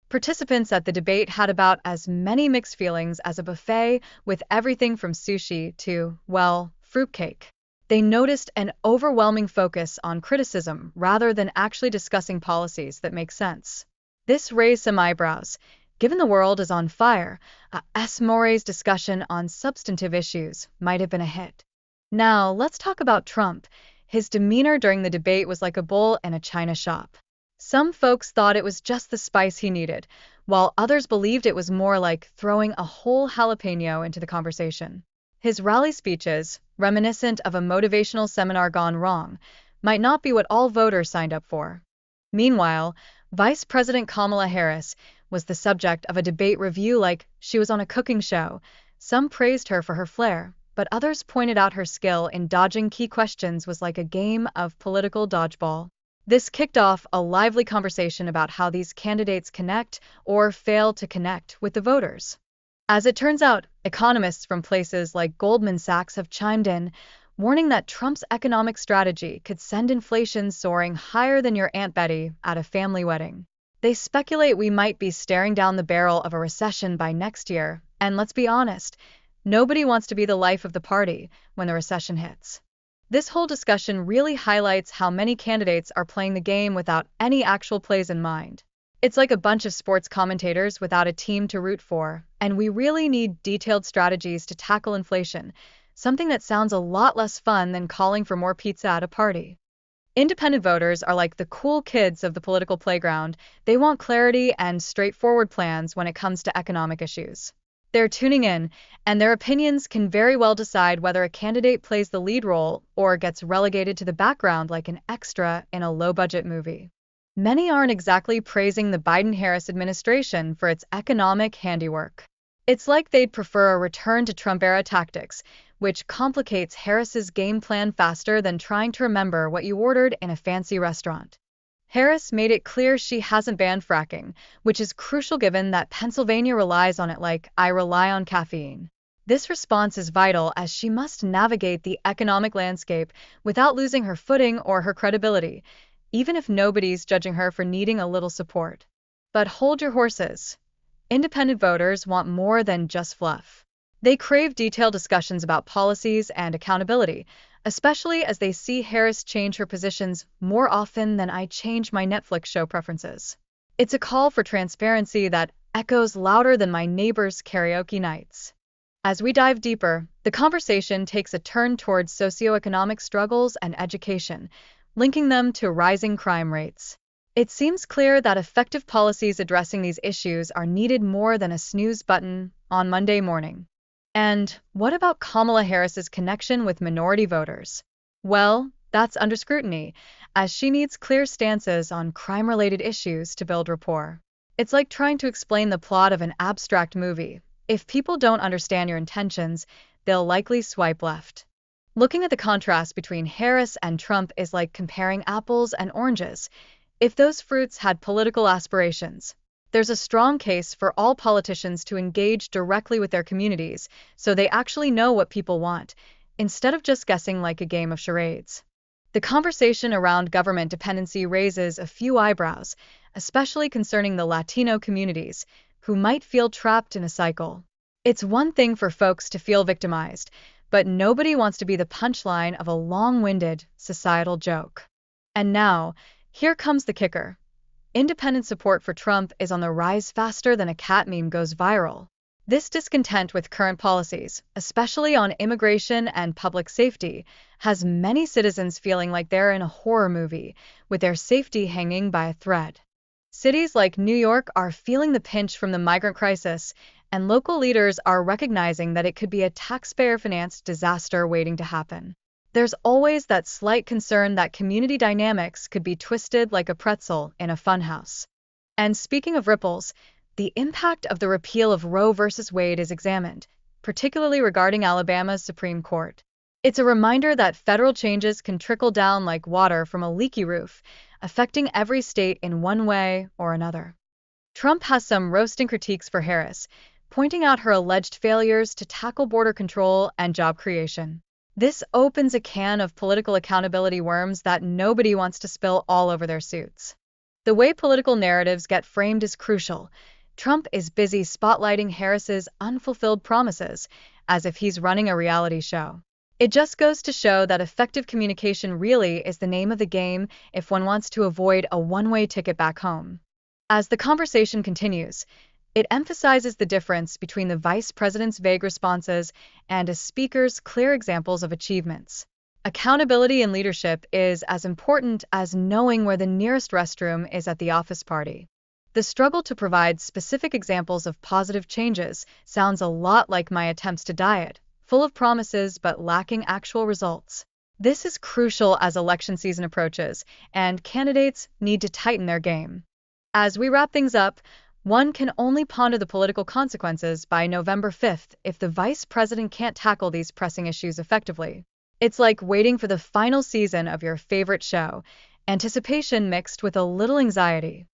Participants at the debate had about as many mixed feelings as a buffet, with everything from sushi to, well, fruitcake. They noticed an overwhelming focus on criticism rather than actually discussing policies that make sense. This raised some eyebrows. Given the world is on fire, S. Morey's discussion on substantive issues might have been a hit. Now, let's talk about Trump. His demeanor during the debate was like a bull in a china shop. Some folks thought it was just the spice he needed, while others believed it was more like throwing a whole jalapeno into the conversation. His rally speeches, reminiscent of a motivational seminar gone wrong, might not be what all voters signed up for. Meanwhile, Vice President Kamala Harris was the subject of a debate review like she was on a cooking show. Some praised her for her flair, but others pointed out her skill in dodging key questions was like a game of political dodgeball. This kicked off a lively conversation about how these candidates connect or fail to connect with the voters. As it turns out, economists from places like Goldman Sachs have chimed in, warning that Trump's economic strategy could send inflation soaring higher than your Aunt Betty at a family wedding. They speculate we might be staring down the barrel of a recession by next year, and let's be honest, nobody wants to be the life of the party when the recession hits. This whole discussion really highlights how many candidates are playing the game without any actual plays in mind. It's like a bunch of sports commentators without a team to root for, and we really need detailed strategies to tackle inflation, something that sounds a lot less fun than calling for more pizza at a party. Independent voters are like the cool kids of the political playground. They want clarity and straightforward plans when it comes to economic issues. They're tuning in, and their opinions can very well decide whether a candidate plays the lead role or gets relegated to the background like an extra in a low-budget movie. Many aren't exactly praising the Biden-Harris administration for its economic handiwork. It's like they'd prefer a return to Trump-era tactics, which complicates Harris's game plan faster than trying to remember what you ordered in a fancy restaurant. Harris made it clear she hasn't banned fracking, which is crucial given that Pennsylvania relies on it like I rely on caffeine. This response is vital as she must navigate the economic landscape without losing her footing or her credibility, even if nobody's judging her for needing a little support. But hold your horses. Independent voters want more than just fluff. They crave detailed discussions about policies and accountability, especially as they see Harris change her positions more often than I change my Netflix show preferences. It's a call for transparency that echoes louder than my neighbor's karaoke nights. As we dive deeper, the conversation takes a turn towards socioeconomic struggles and education, linking them to rising crime rates. It seems clear that effective policies addressing these issues are needed more than a snooze button on Monday morning. And what about Kamala Harris's connection with minority voters? Well, that's under scrutiny, as she needs clear stances on crime-related issues to build rapport. It's like trying to explain the plot of an abstract movie. If people don't understand your intentions, they'll likely swipe left. Looking at the contrast between Harris and Trump is like comparing apples and oranges. If those fruits had political aspirations, there's a strong case for all politicians to engage directly with their communities so they actually know what people want, instead of just guessing like a game of charades. The conversation around government dependency raises a few eyebrows, especially concerning the Latino communities, who might feel trapped in a cycle. It's one thing for folks to feel victimized, but nobody wants to be the punchline of a long-winded societal joke. And now, here comes the kicker. Independent support for Trump is on the rise faster than a cat meme goes viral. This discontent with current policies, especially on immigration and public safety, has many citizens feeling like they're in a horror movie, with their safety hanging by a thread. Cities like New York are feeling the pinch from the migrant crisis, and local leaders are recognizing that it could be a taxpayer-financed disaster waiting to happen. There's always that slight concern that community dynamics could be twisted like a pretzel in a funhouse. And speaking of ripples, the impact of the repeal of Roe v. Wade is examined, particularly regarding Alabama's Supreme Court. It's a reminder that federal changes can trickle down like water from a leaky roof, affecting every state in one way or another. Trump has some roasting critiques for Harris, pointing out her alleged failures to tackle border control and job creation. This opens a can of political accountability worms that nobody wants to spill all over their suits. The way political narratives get framed is crucial. Trump is busy spotlighting Harris's unfulfilled promises, as if he's running a reality show. It just goes to show that effective communication really is the name of the game if one wants to avoid a one-way ticket back home. As the conversation continues, it emphasizes the difference between the vice president's vague responses and a speaker's clear examples of achievements. Accountability in leadership is as important as knowing where the nearest restroom is at the office party. The struggle to provide specific examples of positive changes sounds a lot like my attempts to diet, full of promises but lacking actual results. This is crucial as election season approaches, and candidates need to tighten their game. As we wrap things up, one can only ponder the political consequences by November 5th if the vice president can't tackle these pressing issues effectively. It's like waiting for the final season of your favorite show, anticipation mixed with a little anxiety.